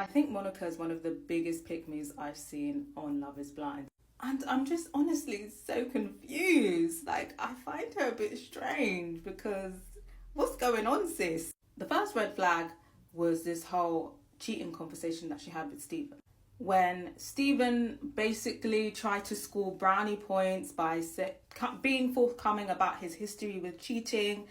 I think Monica is one of the biggest pick-me's I've seen on Love is Blind. And I'm just honestly so confused. Like, I find her a bit strange because what's going on, sis? The first red flag was this whole cheating conversation that she had with Stephen. When Stephen basically tried to score brownie points by being forthcoming about his history with cheating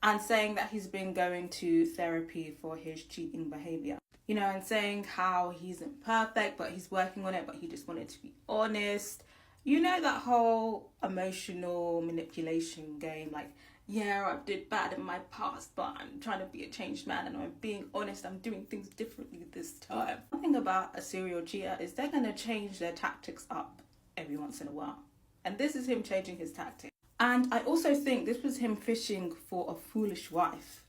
and saying that he's been going to therapy for his cheating behavior. You know, and saying how he's imperfect, but he's working on it, but he just wanted to be honest. You know, that whole emotional manipulation game, like, yeah, I did bad in my past, but I'm trying to be a changed man and I'm being honest, I'm doing things differently this time. One thing about a serial cheater is they're going to change their tactics up every once in a while. And this is him changing his tactics. And I also think this was him fishing for a foolish wife.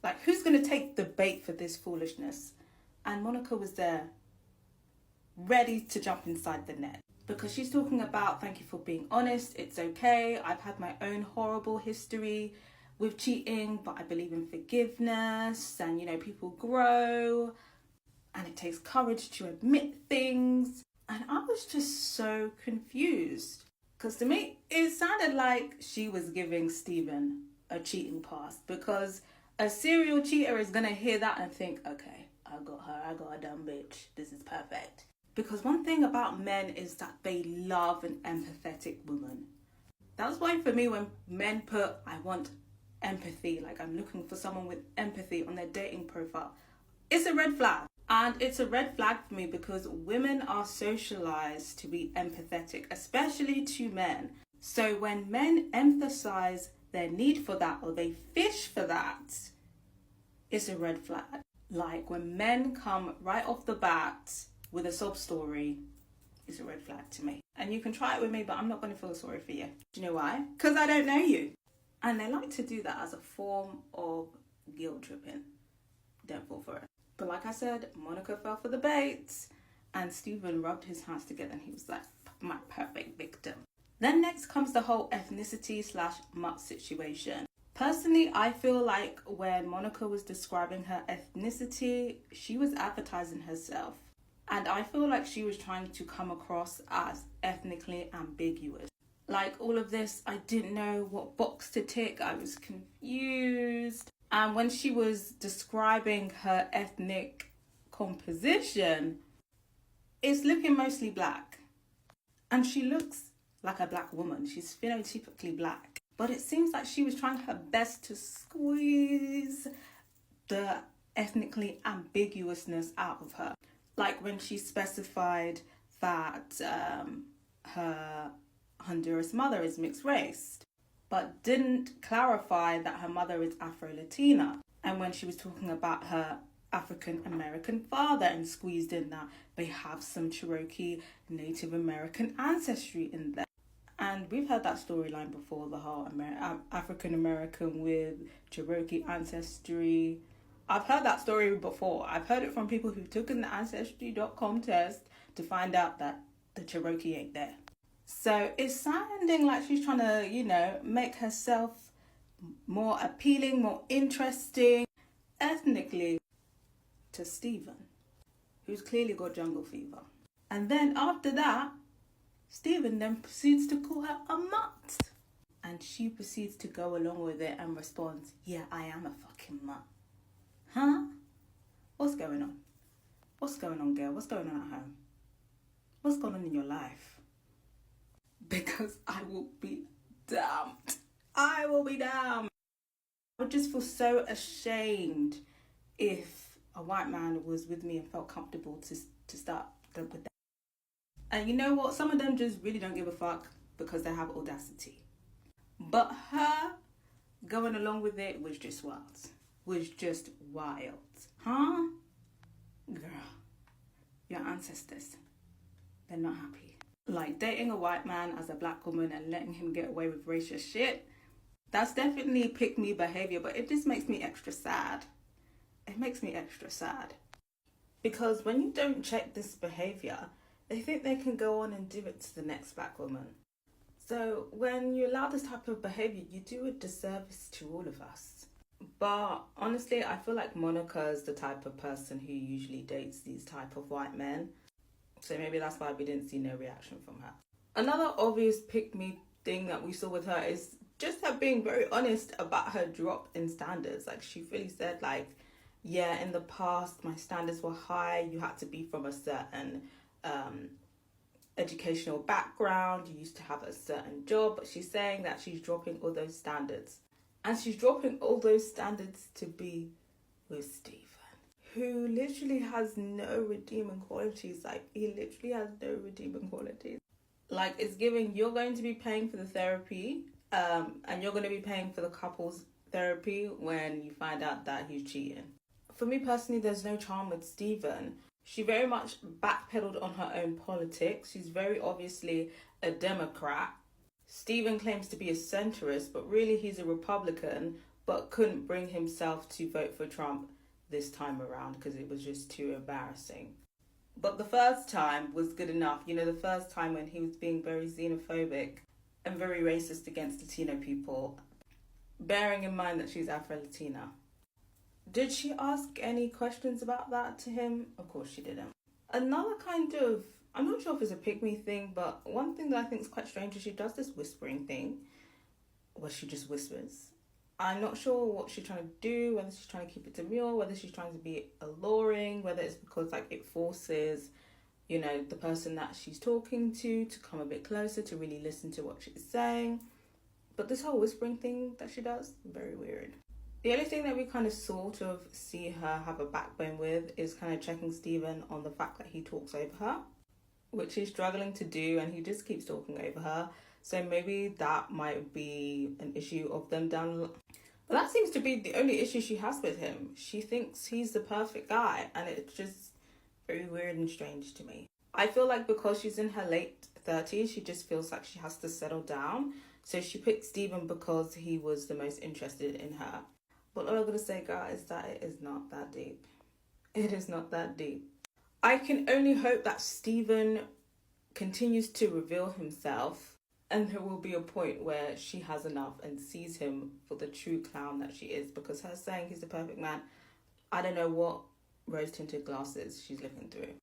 Like, who's going to take the bait for this foolishness? And Monica was there, ready to jump inside the net. Because she's talking about, thank you for being honest, it's okay. I've had my own horrible history with cheating, but I believe in forgiveness. And, you know, people grow. And it takes courage to admit things. And I was just so confused. Because to me, it sounded like she was giving Stephen a cheating pass. Because a serial cheater is going to hear that and think, okay, I got her, I got a dumb bitch, this is perfect. Because one thing about men is that they love an empathetic woman. That's why for me, when men put, I want empathy, like I'm looking for someone with empathy on their dating profile, it's a red flag. And it's a red flag for me because women are socialized to be empathetic, especially to men. So when men emphasize their need for that or they fish for that, it's a red flag. Like when men come right off the bat with a sob story, it's a red flag to me. And you can try it with me, but I'm not going to feel sorry for you. Do you know why? Because I don't know you. And they like to do that as a form of guilt tripping. Don't fall for it. But like I said, Monica fell for the bait and Stephen rubbed his hands together and he was like, my perfect victim. Then next comes the whole ethnicity / Mutt situation. Personally, I feel like when Monica was describing her ethnicity, she was advertising herself. And I feel like she was trying to come across as ethnically ambiguous. Like all of this, I didn't know what box to tick. I was confused. And when she was describing her ethnic composition, it's looking mostly black. And she looks like a black woman. She's phenotypically black. But it seems like she was trying her best to squeeze the ethnically ambiguousness out of her. Like when she specified that her Honduras mother is mixed race, but didn't clarify that her mother is Afro-Latina. And when she was talking about her African-American father and squeezed in that they have some Cherokee Native American ancestry in there. And we've heard that storyline before, the whole African-American with Cherokee ancestry. I've heard that story before. I've heard it from people who've taken the Ancestry.com test to find out that the Cherokee ain't there. So it's sounding like she's trying to, you know, make herself more appealing, more interesting ethnically to Stephen, who's clearly got jungle fever. And then after that, Stephen then proceeds to call her a mutt. And she proceeds to go along with it and responds, yeah, I am a fucking mutt. Huh? What's going on? What's going on, girl? What's going on at home? What's going on in your life? Because I will be damned. I will be damned. I would just feel so ashamed if a white man was with me and felt comfortable to start with that. And you know what? Some of them just really don't give a fuck because they have audacity. But her going along with it was just wild. Was just wild. Huh? Girl, your ancestors, they're not happy. Like dating a white man as a black woman and letting him get away with racist shit, that's definitely pick me behavior, but it just makes me extra sad. It makes me extra sad. Because when you don't check this behavior, they think they can go on and do it to the next black woman. So when you allow this type of behavior, you do a disservice to all of us. But honestly, I feel like Monica is the type of person who usually dates these type of white men. So maybe that's why we didn't see no reaction from her. Another obvious pick me thing that we saw with her is just her being very honest about her drop in standards. Like she really said, like, yeah, in the past my standards were high. You had to be from a certain um, educational background. You used to have a certain job. But she's saying that she's dropping all those standards, and she's dropping all those standards to be with Stephen, who literally has no redeeming qualities. Like, he literally has no redeeming qualities. Like, it's giving, you're going to be paying for the therapy, and you're going to be paying for the couple's therapy when you find out that he's cheating. For me personally, there's no charm with Stephen. She very much backpedaled on her own politics. She's very obviously a Democrat. Stephen claims to be a centrist, but really he's a Republican, but couldn't bring himself to vote for Trump this time around because it was just too embarrassing. But the first time was good enough. You know, the first time when he was being very xenophobic and very racist against Latino people, bearing in mind that she's Afro-Latina. Did she ask any questions about that to him? Of course she didn't. Another kind of, I'm not sure if it's a pick me thing, but one thing that I think is quite strange is she does this whispering thing where she just whispers. I'm not sure what she's trying to do, whether she's trying to keep it demure, whether she's trying to be alluring, whether it's because like it forces, you know, the person that she's talking to come a bit closer to really listen to what she's saying. But this whole whispering thing that she does, very weird. The only thing that we kind of sort of see her have a backbone with is kind of checking Stephen on the fact that he talks over her, which he's struggling to do, and he just keeps talking over her. So maybe that might be an issue of them down. But that seems to be the only issue she has with him. She thinks he's the perfect guy, and it's just very weird and strange to me. I feel like because she's in her late 30s, she just feels like she has to settle down. So she picked Stephen because he was the most interested in her. But all I'm going to say, guys, is that it is not that deep. It is not that deep. I can only hope that Stephen continues to reveal himself, and there will be a point where she has enough and sees him for the true clown that she is, because her saying he's the perfect man, I don't know what rose-tinted glasses she's looking through.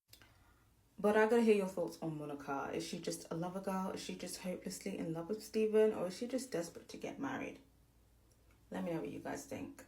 But I gotta hear your thoughts on Monica. Is she just a lover girl? Is she just hopelessly in love with Stephen? Or is she just desperate to get married? Let me know what you guys think.